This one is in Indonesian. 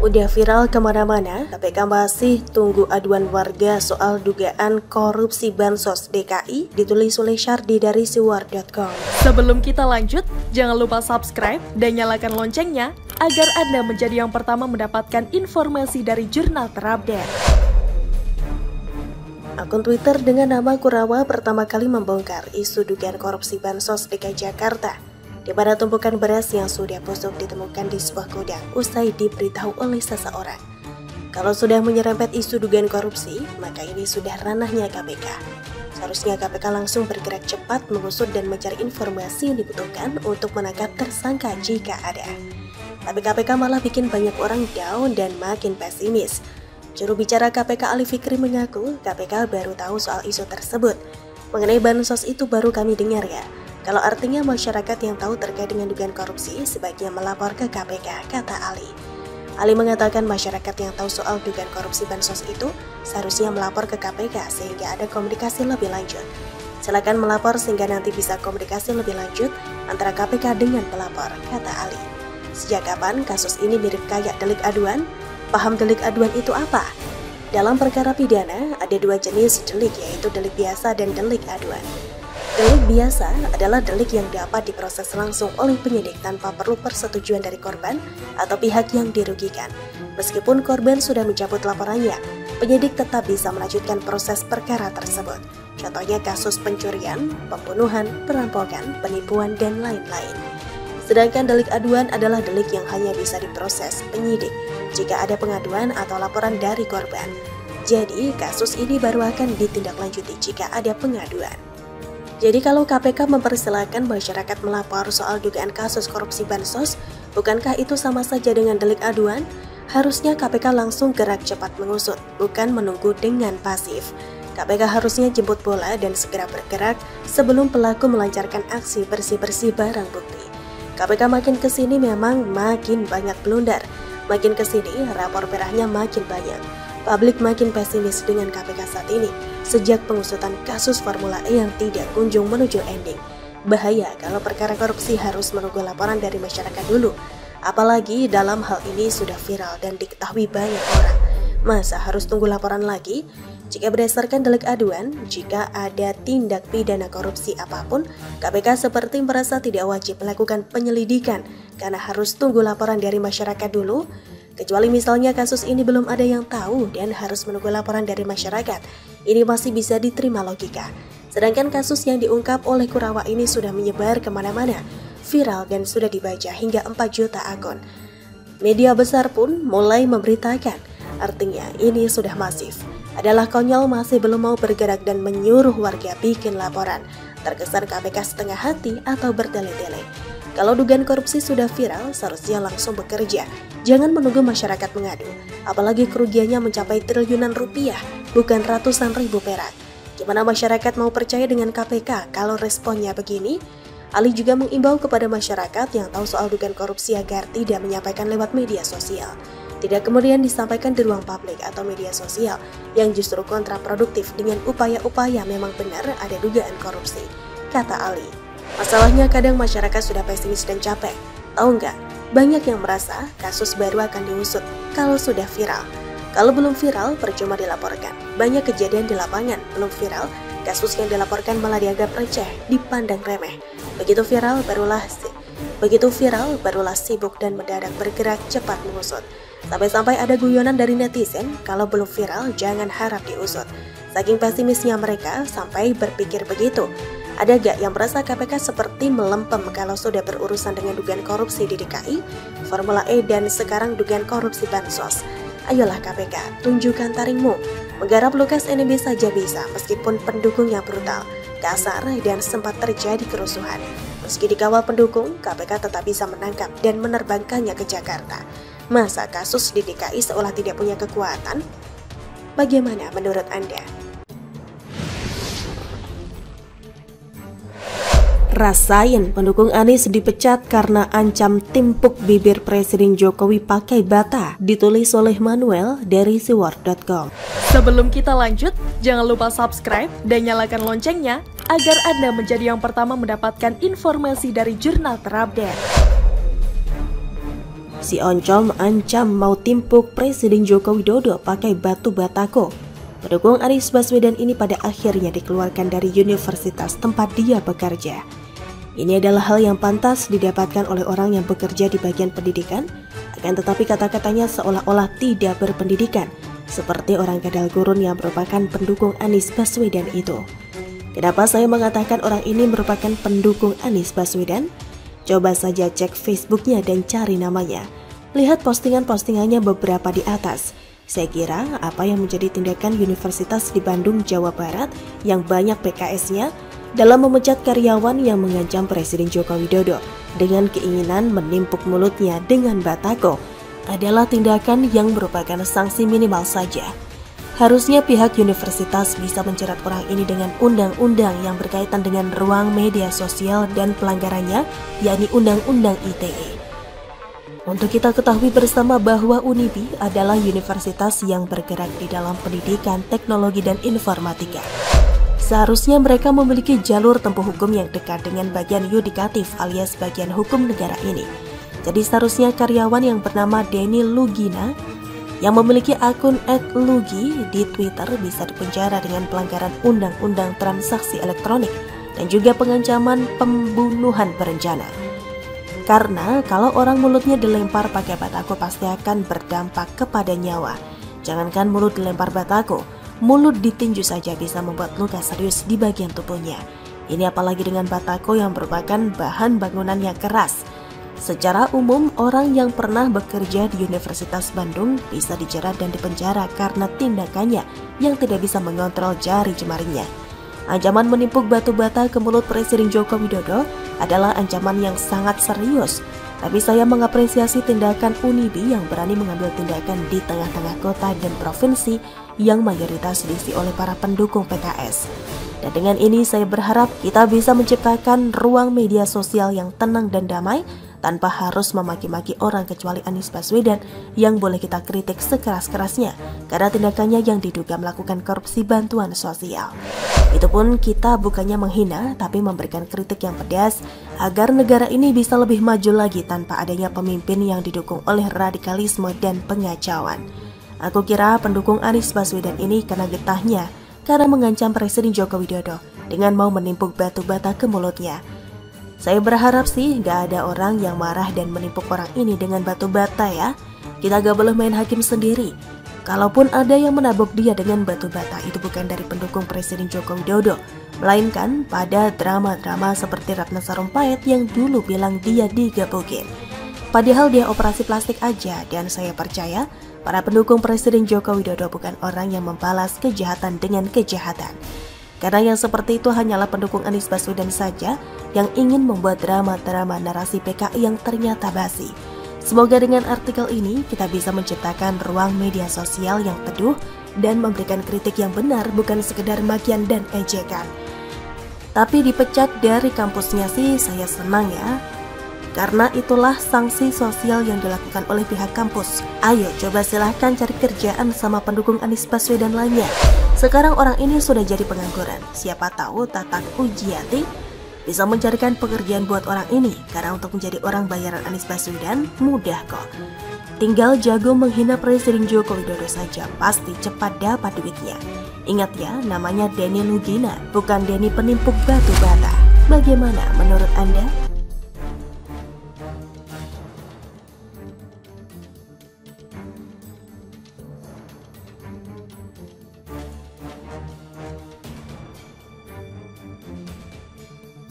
Udah viral kemana-mana, KPK masih tunggu aduan warga soal dugaan korupsi Bansos DKI, ditulis oleh Syardi dari siwar.com. Sebelum kita lanjut, jangan lupa subscribe dan nyalakan loncengnya agar Anda menjadi yang pertama mendapatkan informasi dari jurnal terupdate. Akun Twitter dengan nama Kurawa pertama kali membongkar isu dugaan korupsi Bansos DKI Jakarta, di mana tumpukan beras yang sudah busuk ditemukan di sebuah gudang usai diberitahu oleh seseorang. Kalau sudah menyerempet isu dugaan korupsi, maka ini sudah ranahnya KPK. Seharusnya KPK langsung bergerak cepat mengusut dan mencari informasi yang dibutuhkan untuk menangkap tersangka jika ada. Tapi KPK malah bikin banyak orang down dan makin pesimis. Juru bicara KPK Ali Fikri mengaku KPK baru tahu soal isu tersebut. Mengenai bansos itu baru kami dengar ya. Kalau artinya masyarakat yang tahu terkait dengan dugaan korupsi sebaiknya melapor ke KPK, kata Ali. Ali mengatakan masyarakat yang tahu soal dugaan korupsi bansos itu seharusnya melapor ke KPK sehingga ada komunikasi lebih lanjut. Silakan melapor sehingga nanti bisa komunikasi lebih lanjut antara KPK dengan pelapor, kata Ali. Sejak kapan kasus ini mirip kayak delik aduan? Paham delik aduan itu apa? Dalam perkara pidana ada dua jenis delik, yaitu delik biasa dan delik aduan. Delik biasa adalah delik yang dapat diproses langsung oleh penyidik tanpa perlu persetujuan dari korban atau pihak yang dirugikan. Meskipun korban sudah mencabut laporannya, penyidik tetap bisa melanjutkan proses perkara tersebut. Contohnya kasus pencurian, pembunuhan, perampokan, penipuan, dan lain-lain. Sedangkan delik aduan adalah delik yang hanya bisa diproses penyidik jika ada pengaduan atau laporan dari korban. Jadi, kasus ini baru akan ditindaklanjuti jika ada pengaduan. Jadi kalau KPK mempersilahkan masyarakat melapor soal dugaan kasus korupsi Bansos, bukankah itu sama saja dengan delik aduan? Harusnya KPK langsung gerak cepat mengusut, bukan menunggu dengan pasif. KPK harusnya jemput bola dan segera bergerak sebelum pelaku melancarkan aksi bersih-bersih barang bukti. KPK makin kesini memang makin banyak blunder, makin kesini rapor merahnya makin banyak. Publik makin pesimis dengan KPK saat ini sejak pengusutan kasus Formula E yang tidak kunjung menuju ending. Bahaya kalau perkara korupsi harus menunggu laporan dari masyarakat dulu. Apalagi dalam hal ini sudah viral dan diketahui banyak orang. Masa harus tunggu laporan lagi? Jika berdasarkan delik aduan, jika ada tindak pidana korupsi apapun, KPK seperti merasa tidak wajib melakukan penyelidikan karena harus tunggu laporan dari masyarakat dulu. Kecuali misalnya kasus ini belum ada yang tahu dan harus menunggu laporan dari masyarakat, ini masih bisa diterima logika. Sedangkan kasus yang diungkap oleh Kurawa ini sudah menyebar kemana-mana, viral dan sudah dibaca hingga 4 juta akun. Media besar pun mulai memberitakan, artinya ini sudah masif. Adalah konyol masih belum mau bergerak dan menyuruh warga bikin laporan. Terkesan KPK setengah hati atau bertele-tele. Kalau dugaan korupsi sudah viral, seharusnya langsung bekerja. Jangan menunggu masyarakat mengadu, apalagi kerugiannya mencapai triliunan rupiah, bukan ratusan ribu perak. Gimana masyarakat mau percaya dengan KPK kalau responnya begini? Ali juga mengimbau kepada masyarakat yang tahu soal dugaan korupsi agar tidak menyampaikan lewat media sosial. Tidak kemudian disampaikan di ruang publik atau media sosial yang justru kontraproduktif dengan upaya-upaya memang benar ada dugaan korupsi, kata Ali. Masalahnya kadang masyarakat sudah pesimis dan capek. Tahu nggak? Banyak yang merasa kasus baru akan diusut kalau sudah viral. Kalau belum viral, percuma dilaporkan. Banyak kejadian di lapangan, belum viral, kasus yang dilaporkan malah dianggap receh, dipandang remeh. Begitu viral, barulah sibuk dan mendadak bergerak cepat mengusut. Sampai-sampai ada guyonan dari netizen, kalau belum viral, jangan harap diusut. Saking pesimisnya mereka sampai berpikir begitu. Ada gak yang merasa KPK seperti melempem kalau sudah berurusan dengan dugaan korupsi di DKI, Formula E dan sekarang dugaan korupsi Bansos? Ayolah KPK, tunjukkan taringmu. Menggarap Lukas NMB saja bisa meskipun pendukungnya brutal, kasar dan sempat terjadi kerusuhan. Meski dikawal pendukung, KPK tetap bisa menangkap dan menerbangkannya ke Jakarta. Masa kasus di DKI seolah tidak punya kekuatan? Bagaimana menurut Anda? Rasain pendukung Anies dipecat karena ancam timpuk bibir Presiden Jokowi pakai bata, ditulis oleh Manuel dari siwar.com. Sebelum kita lanjut, jangan lupa subscribe dan nyalakan loncengnya agar Anda menjadi yang pertama mendapatkan informasi dari jurnal terupdate. Si Oncom ancam mau timpuk Presiden Joko Widodo pakai batu batako. Pendukung Anies Baswedan ini pada akhirnya dikeluarkan dari universitas tempat dia bekerja. Ini adalah hal yang pantas didapatkan oleh orang yang bekerja di bagian pendidikan, akan tetapi kata-katanya seolah-olah tidak berpendidikan, seperti orang kadal gurun yang merupakan pendukung Anies Baswedan itu. Kenapa saya mengatakan orang ini merupakan pendukung Anies Baswedan? Coba saja cek Facebooknya dan cari namanya. Lihat postingan-postingannya beberapa di atas. Saya kira apa yang menjadi tindakan Universitas di Bandung, Jawa Barat yang banyak PKS-nya dalam memecat karyawan yang mengancam Presiden Joko Widodo dengan keinginan menimpuk mulutnya dengan batako adalah tindakan yang merupakan sanksi minimal saja. Harusnya pihak universitas bisa menjerat orang ini dengan undang-undang yang berkaitan dengan ruang media sosial dan pelanggarannya, yakni Undang-Undang ITE. Untuk kita ketahui bersama bahwa Unibi adalah universitas yang bergerak di dalam pendidikan, teknologi, dan informatika. Seharusnya mereka memiliki jalur tempuh hukum yang dekat dengan bagian yudikatif alias bagian hukum negara ini. Jadi seharusnya karyawan yang bernama Denny Lugina yang memiliki akun @lugi di Twitter bisa dipenjara dengan pelanggaran Undang-Undang Transaksi Elektronik dan juga pengancaman pembunuhan berencana. Karena kalau orang mulutnya dilempar pakai batako pasti akan berdampak kepada nyawa. Jangankan mulut dilempar batako, mulut ditinju saja bisa membuat luka serius di bagian tubuhnya. Ini apalagi dengan batako yang merupakan bahan bangunan yang keras. Secara umum, orang yang pernah bekerja di Universitas Bandung bisa dijerat dan dipenjara karena tindakannya yang tidak bisa mengontrol jari jemarinya. Ancaman menimpuk batu bata ke mulut Presiden Joko Widodo adalah ancaman yang sangat serius. Tapi saya mengapresiasi tindakan Unibi yang berani mengambil tindakan di tengah-tengah kota dan provinsi yang mayoritas diisi oleh para pendukung PKS. Dan dengan ini saya berharap kita bisa menciptakan ruang media sosial yang tenang dan damai tanpa harus memaki-maki orang kecuali Anies Baswedan yang boleh kita kritik sekeras-kerasnya karena tindakannya yang diduga melakukan korupsi bantuan sosial. Itu pun kita bukannya menghina tapi memberikan kritik yang pedas agar negara ini bisa lebih maju lagi tanpa adanya pemimpin yang didukung oleh radikalisme dan pengacauan. Aku kira pendukung Anies Baswedan ini kena getahnya karena mengancam Presiden Joko Widodo dengan mau menimpuk batu bata ke mulutnya. Saya berharap sih gak ada orang yang marah dan menimpuk orang ini dengan batu bata ya. Kita gak boleh main hakim sendiri. Kalaupun ada yang menabok dia dengan batu bata, itu bukan dari pendukung Presiden Joko Widodo, melainkan pada drama-drama seperti Ratna Sarumpait yang dulu bilang dia digebukin. Padahal dia operasi plastik aja, dan saya percaya para pendukung Presiden Joko Widodo bukan orang yang membalas kejahatan dengan kejahatan. Karena yang seperti itu hanyalah pendukung Anies Baswedan saja yang ingin membuat drama-drama narasi PKI yang ternyata basi. Semoga dengan artikel ini kita bisa menciptakan ruang media sosial yang teduh dan memberikan kritik yang benar, bukan sekedar makian dan ejekan. Tapi dipecat dari kampusnya sih saya senang ya. Karena itulah sanksi sosial yang dilakukan oleh pihak kampus. Ayo coba silahkan cari kerjaan sama pendukung Anies Baswedan lainnya. Sekarang orang ini sudah jadi pengangguran. Siapa tahu Tatak Ujiati bisa mencarikan pekerjaan buat orang ini. Karena untuk menjadi orang bayaran Anies Baswedan mudah kok. Tinggal jago menghina Presiden Joko Widodo saja, pasti cepat dapat duitnya. Ingat ya, namanya Denny Lugina, bukan Denny penimpuk batu bata. Bagaimana menurut Anda?